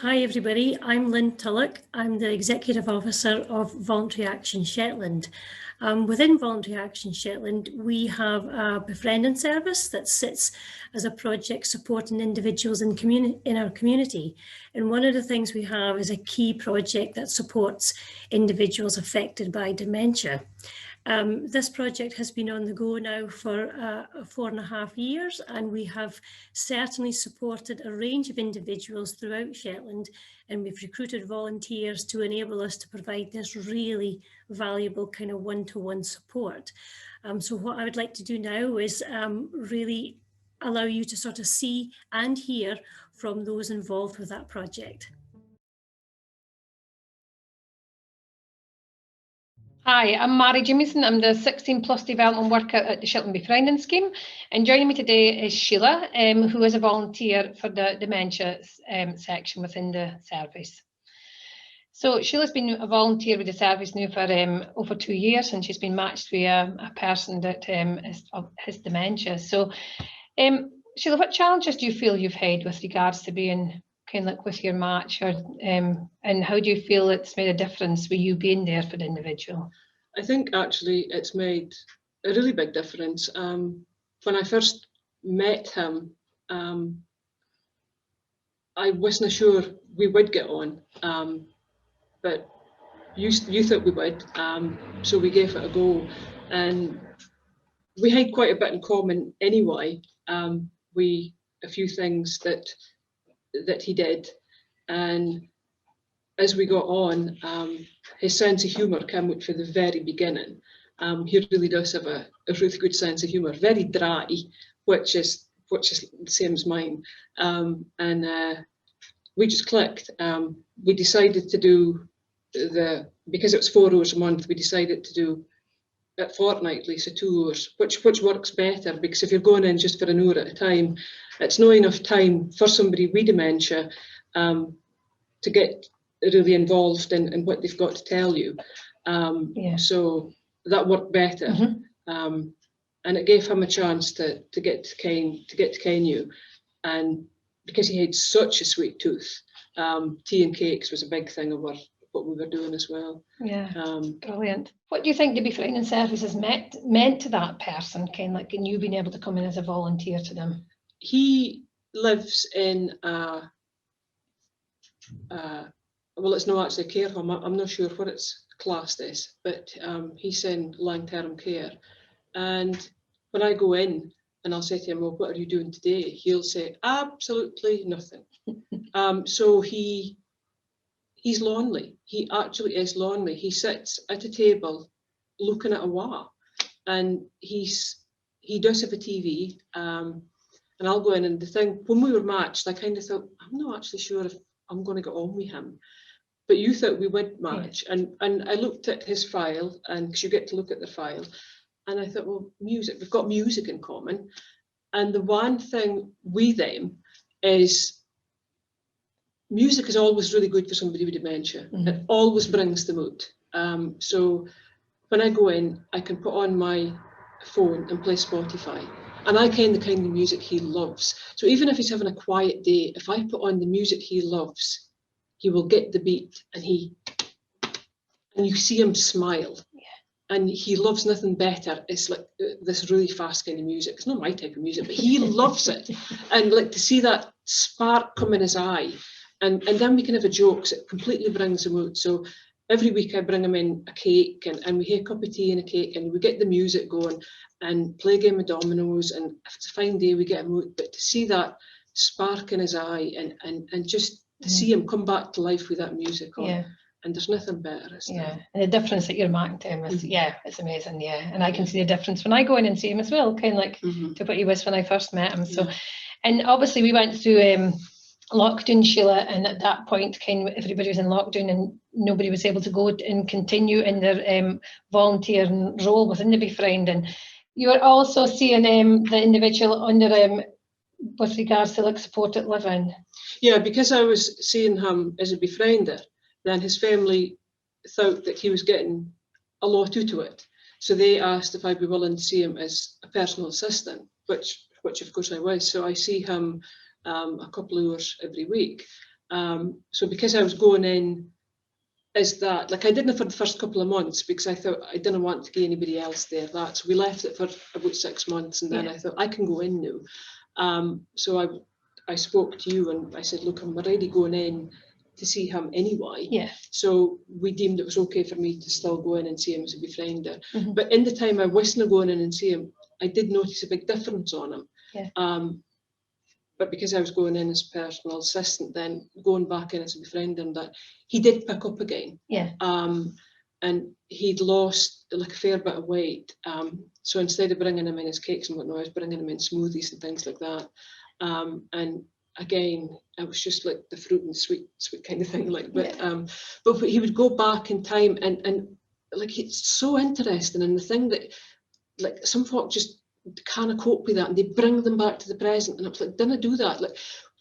Hi everybody, I'm Lynn Tulloch. I'm the Executive Officer of Voluntary Action Shetland. Within Voluntary Action Shetland, we have a befriending service that sits as a project supporting individuals in our community. And one of the things we have is a key project that supports individuals affected by dementia. This project has been on the go now for 4.5 years, and we have certainly supported a range of individuals throughout Shetland, and we've recruited volunteers to enable us to provide this really valuable kind of one-to-one support. So what I would like to do now is really allow you to sort of see and hear from those involved with that project. Hi, I'm Mary Jamieson. I'm the 16 plus development worker at the Shetland Befriending scheme, and joining me today is Sheila, who is a volunteer for the dementia section within the service. So Sheila's been a volunteer with the service now for over 2 years, and she's been matched with a person that has dementia. So Sheila, what challenges do you feel you've had with regards to being kind of like with your match, or and how do you feel it's made a difference with you being there for the individual? I think actually it's made a really big difference. When I first met him, I wasn't sure we would get on, but you thought we would, so we gave it a go, and we had quite a bit in common anyway. A few things that he did, and as we got on, his sense of humour came out from the very beginning. He really does have a really good sense of humour, very dry, which is the same as mine, and we just clicked. We decided to do because it was 4 hours a month, we decided to do it fortnightly, so 2 hours, which works better, because if you're going in just for an hour at a time, it's not enough time for somebody with dementia to get really involved in what they've got to tell you. So that worked better, and it gave him a chance to get to ken you, and because he had such a sweet tooth, tea and cakes was a big thing of what we were doing as well. Brilliant. What do you think the befriending service has meant to that person, kind of like, and you being able to come in as a volunteer to them? He lives in well, it's not actually a care home. I'm not sure what it's classed as, but he's in long-term care. And when I go in and I'll say to him, well, what are you doing today? He'll say, absolutely nothing. So he's lonely. He actually is lonely. He sits at a table looking at a wall, and he does have a TV, and I'll go in, and the thing, when we were matched, I kind of thought, I'm not actually sure if I'm going to get on with him. But you thought we would match, and I looked at his file, and because you get to look at the file, and I thought, well, music, we've got music in common. And the one thing with them is music is always really good for somebody with dementia. It always brings them out. So when I go in, I can put on my phone and play Spotify, and I ken the kind of music he loves. So even if he's having a quiet day, if I put on the music he loves, he will get the beat, and you see him smile. And he loves nothing better. It's like this really fast kind of music. It's not my type of music, but he loves it. And like to see that spark come in his eye, and then we can have a joke, so it completely brings him out. So every week I bring him in a cake, and we have a cup of tea and a cake, and we get the music going and play a game of dominoes, and if it's a fine day we get him out. But to see that spark in his eye, and just to see him come back to life with that music on, and there's nothing better, is there? And the difference that you're marking to him is, it's amazing, and I can see the difference when I go in and see him as well, kind of like to what he was when I first met him. So, and obviously we went through lockdown, Sheila, and at that point kind of everybody was in lockdown and nobody was able to go and continue in their volunteering role within the befriending. You were also seeing the individual under with regards to like supported living. Yeah, because I was seeing him as a befriender, then his family thought that he was getting a lot out of it. So they asked if I'd be willing to see him as a personal assistant, which of course I was. So I see him a couple of hours every week. So because I was going in as that, like I didn't for the first couple of months because I thought I didn't want to get anybody else there. So we left it for about 6 months, and then I thought I can go in now. So I spoke to you and I said, look, I'm already going in to see him anyway. Yeah. So we deemed it was okay for me to still go in and see him as a befriender. Mhm. But in the time I wasn't going in and see him, I did notice a big difference on him. Yeah. But because I was going in as personal assistant, then going back in as a befriender, and that he did pick up again. Yeah. And he'd lost like a fair bit of weight. So instead of bringing him in his cakes and whatnot, I was bringing him in smoothies and things like that. And again, it was just like the fruit and sweet kind of thing. Like, but he would go back in time, and like it's so interesting. And the thing that, like, some folk just can't cope with that, and they bring them back to the present. And I was like, didn't I do that? Like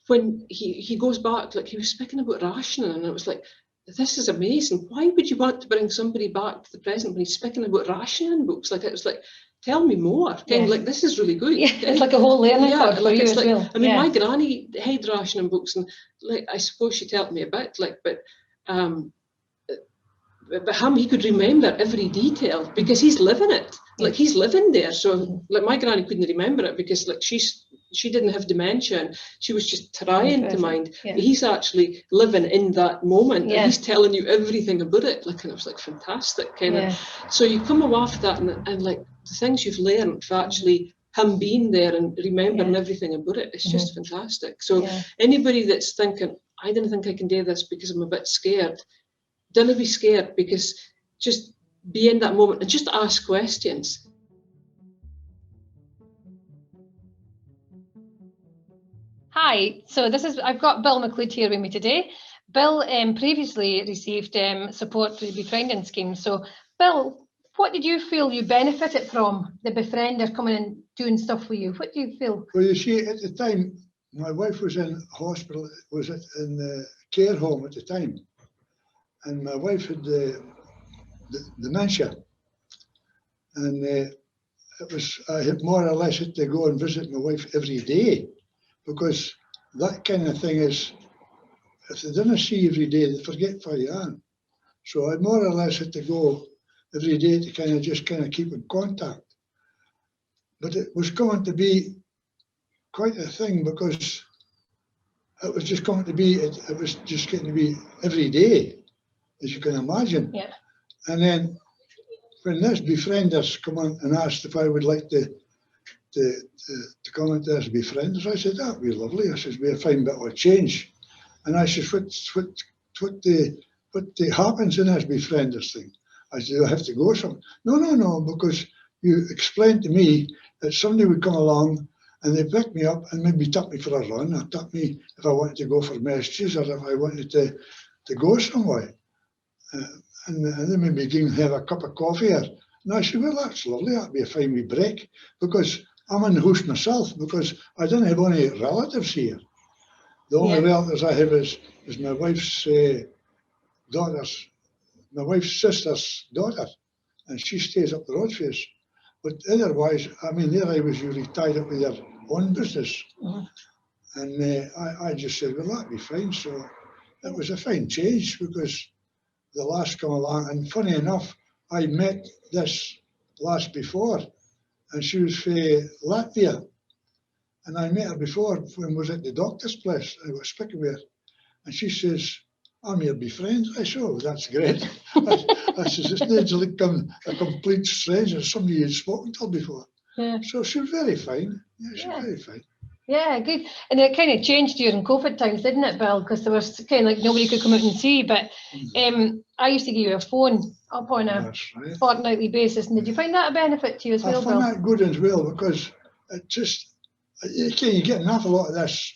when he goes back, like he was speaking about rationing, and it was like, this is amazing. Why would you want to bring somebody back to the present when he's speaking about rationing books? Like, it was like, tell me more. Kind of like, this is really good. Yeah, it's like a whole learning curve for you as well. I mean, my granny had rationing books, and like I suppose she told me a bit, like, but him, he could remember every detail because he's living it. Like he's living there. So like my granny couldn't remember it because like she didn't have dementia, and she was just trying to mind. Yeah. But he's actually living in that moment, Yeah. and he's telling you everything about it. Like, and it was like fantastic kind of. So you come away from that, and like the things you've learned for actually him being there and remembering everything about it, it's just fantastic. So anybody that's thinking, I didn't think I can do this because I'm a bit scared, don't be scared, because just be in that moment and just ask questions. Hi, so I've got Bill McLeod here with me today. Bill previously received support through the Befriending scheme. So Bill, what did you feel you benefited from the befriender coming and doing stuff for you? What do you feel? Well, you see, at the time, my wife was in hospital, was in the care home at the time. And my wife had the dementia. And I had more or less had to go and visit my wife every day, because that kind of thing is, if they didn't see you every day, they forget where you are. So I more or less had to go every day to kind of keep in contact. But it was going to be quite a thing, because it was just going to be, it was just going to be every day, as you can imagine. Yeah. And then when this befrienders come on and asked if I would like to come into this befrienders, I said, that'd be lovely. I said, we'll find a bit of a change. And I said, what happens in this befrienders thing? I said, do I have to go somewhere? No, because you explained to me that somebody would come along and they pick me up and maybe took me for a run, or took me if I wanted to go for messages, or if I wanted to go somewhere. And then maybe give have a cup of coffee. And I said, well, that's lovely. That'd be a fine wee break, because I'm in the house myself, because I don't have any relatives here. The only relatives I have is my wife's my wife's sister's daughter, and she stays up the road for us. But otherwise, I mean, there I was usually tied up with their own business. And I just said, well, that'd be fine. So it was a fine change, because the last come along, and funny enough, I met this last before, and she was from Latvia. And I met her before when I was at the doctor's place. I was speaking with her, and she says, I'm your befriend. I said, oh, that's great. I says, it's not like a complete stranger, somebody you'd spoken to before. Yeah. So she was very fine. Yeah, she was very fine. Yeah, good. And it kind of changed during COVID times, didn't it, Bill? Because there was kind of like nobody could come out and see. But I used to give you a phone up on a fortnightly basis. And did you find that a benefit to you as well, Bill? I find that good as well, because it just, you get an awful lot of this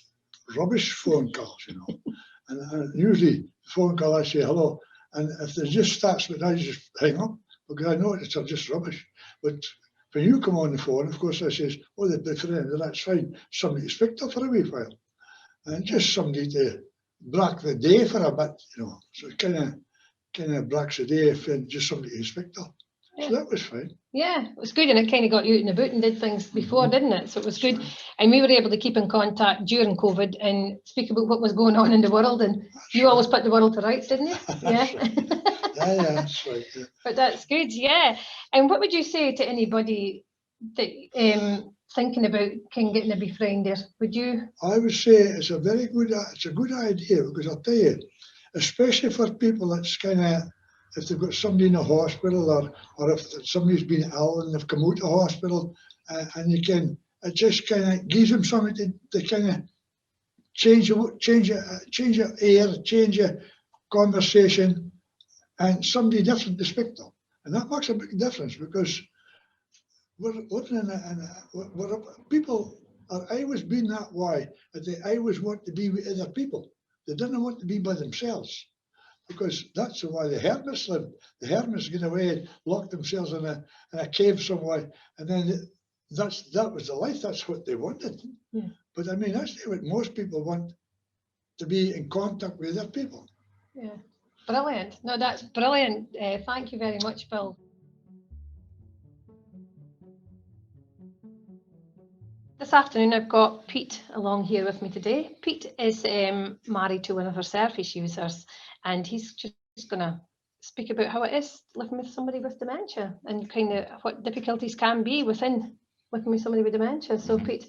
rubbish phone calls, you know. And usually the phone call, I say hello. And if it just starts with, I just hang up, because I know it's just rubbish. But when you come on the phone, of course, I says, oh, the befriend, that's fine. Somebody to speak to for a wee while. And just somebody to break the day for a bit, you know. So it kind of breaks the day if just somebody to speak to. Yeah. So that was fine. Yeah, it was good, and it kind of got you out in the boot and did things before, didn't it? So it was good, and we were able to keep in contact during COVID and speak about what was going on in the world, and you always put the world to rights, didn't you? Yeah. Yeah, that's right. Yeah. But that's good, yeah. And what would you say to anybody that thinking about getting a befriender? Would you? I would say it's a good idea, because I'll tell you, especially for people that's kind of, if they've got somebody in a hospital, or if somebody's been ill and they've come out of hospital, and it just kind of gives them something to kind of change your air, change your conversation, and somebody different to speak to. And that makes a big difference, because we're living people are always been that way, that they always want to be with other people. They don't want to be by themselves, because that's why the hermits lived. The hermits get away and locked themselves in a cave somewhere, and then that was the life. That's what they wanted. Yeah. But I mean, that's what most people want, to be in contact with other people. Yeah, brilliant. No, that's brilliant. Thank you very much, Bill. This afternoon I've got Pete along here with me today. Pete is married to one of our service users, and he's just going to speak about how it is living with somebody with dementia and kind of what difficulties can be within living with somebody with dementia. So Pete,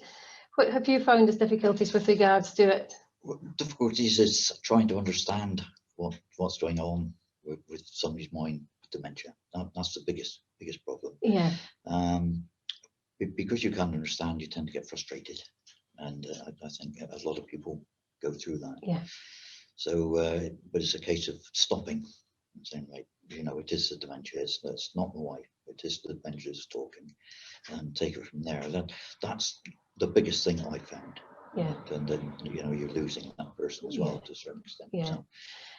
what have you found as difficulties with regards to it? Well, difficulties is trying to understand what's going on with somebody's mind with dementia. That's the biggest problem. Yeah. Because you can't understand, you tend to get frustrated, and I think a lot of people go through that. Yeah. So, but it's a case of stopping and saying, right, it is the dementia. That's not the wife. It is the dementia is talking, and take it from there. That's the biggest thing I found. Yeah. And then you're losing that person as well, to a certain extent. Yeah. So,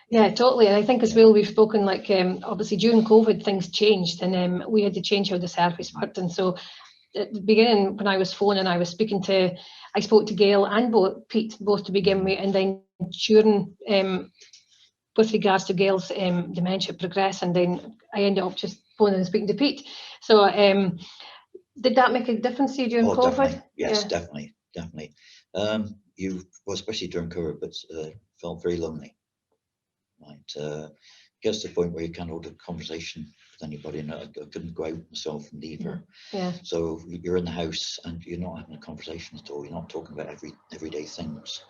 yeah, totally. And I think as well, we've spoken like obviously during COVID things changed, and we had to change how the service worked. And so at the beginning, when I was phoning, I spoke to Gail and Pete both to begin with, and then during with regards to Gail's dementia progress, and then I ended up just phoning and speaking to Pete. So did that make a difference to you during COVID? Definitely. Yes, yeah. definitely. Especially during COVID, but felt very lonely. Right, gets to the point where you can't hold a conversation with anybody, and I couldn't go out myself and leave her. Yeah. So you're in the house and you're not having a conversation at all. You're not talking about everyday things.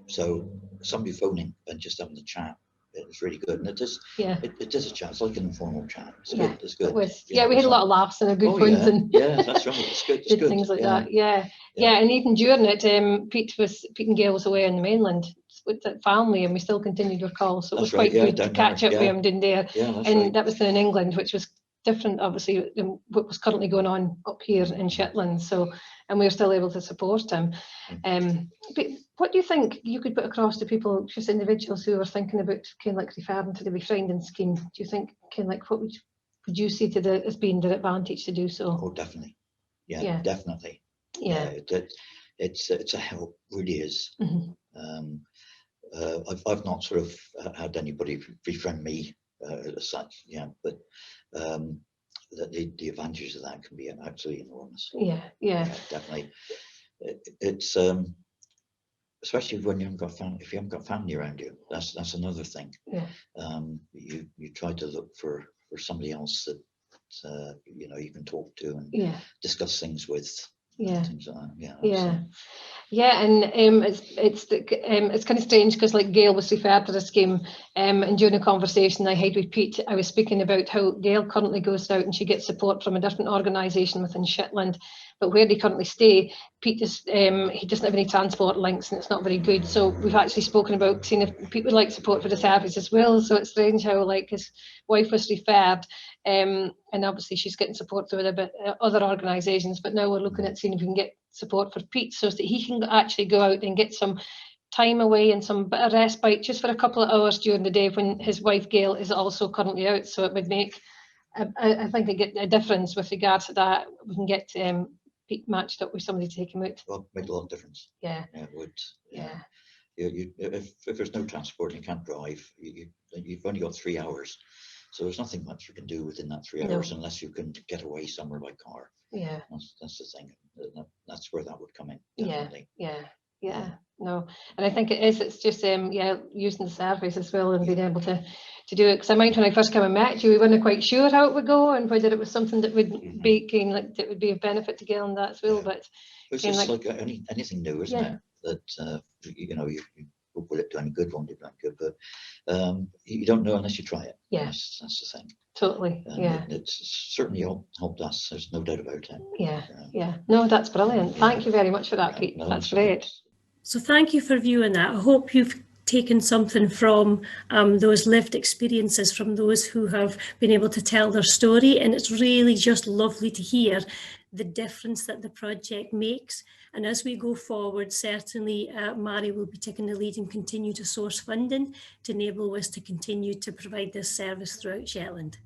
So somebody phoning and just having a chat, it was really good, and it is a chat. It's like an informal chat. It's good. It's good. It was. Yeah, we had a lot of laughs and a good fun. And that's right. It's good. It's did good. Things like that. Yeah, and even during it, Pete and Gail was away on the mainland with the family, and we still continued our calls. So it was quite good to catch up with him down there. And that was in England, which was different, obviously, than what was currently going on up here in Shetland. So, and we were still able to support him. But what do you think you could put across to people, just individuals who are thinking about kind of like referring to the befriending scheme? Do you think kind of like what would you see to as being the advantage to do so? Oh, definitely. Yeah. Definitely. Yeah. It's a help, really is. I've not sort of had anybody befriend me as such, but the advantages of that can be absolutely enormous. Yeah, definitely. It's especially when you haven't got family. If you haven't got family around you, that's another thing. Yeah. You try to look for somebody else that you can talk to and discuss things with. Things like that. And it's kind of strange because like Gail was referred to the scheme, and during a conversation I had with Pete, I was speaking about how Gail currently goes out and she gets support from a different organisation within Shetland, but where they currently stay, Pete he doesn't have any transport links and it's not very good. So we've actually spoken about seeing if Pete would like support for the service as well. So it's strange how like his wife was referred, and obviously she's getting support through other organisations, but now we're looking at seeing if we can get support for Pete so that he can actually go out and get some time away and some bit of respite just for a couple of hours during the day when his wife Gail is also currently out. So it would make, I think, a difference with regards to that. We can get Pete matched up with somebody to take him out. Well, make a lot of difference. Yeah. It would. If there's no transport and you can't drive, you've only got 3 hours So there's nothing much we can do within that 3 No. hours unless you can get away somewhere by car. Yeah. That's the thing. That's where that would come in. Yeah. Definitely. Yeah. No, and I think it's just using the service as well and being able to do it. Because I mind when I first came and met you, we weren't quite sure how it would go and whether it was something that would be kind of like that would be of benefit to get on that as well. Yeah. But It's kind just of like anything new, isn't it? That you know, you will it do any good, won't it do any good? But you don't know unless you try it. Yeah. That's the thing. totally. And Yeah. it's certainly helped us. There's no doubt about it. Yeah. No, that's brilliant. Thank you very much for that, Pete. No, That's so great. So thank you for viewing that. I hope you've taken something from those lived experiences from those who have been able to tell their story, and it's really just lovely to hear the difference that the project makes. And as we go forward, certainly Mari will be taking the lead and continue to source funding to enable us to continue to provide this service throughout Shetland.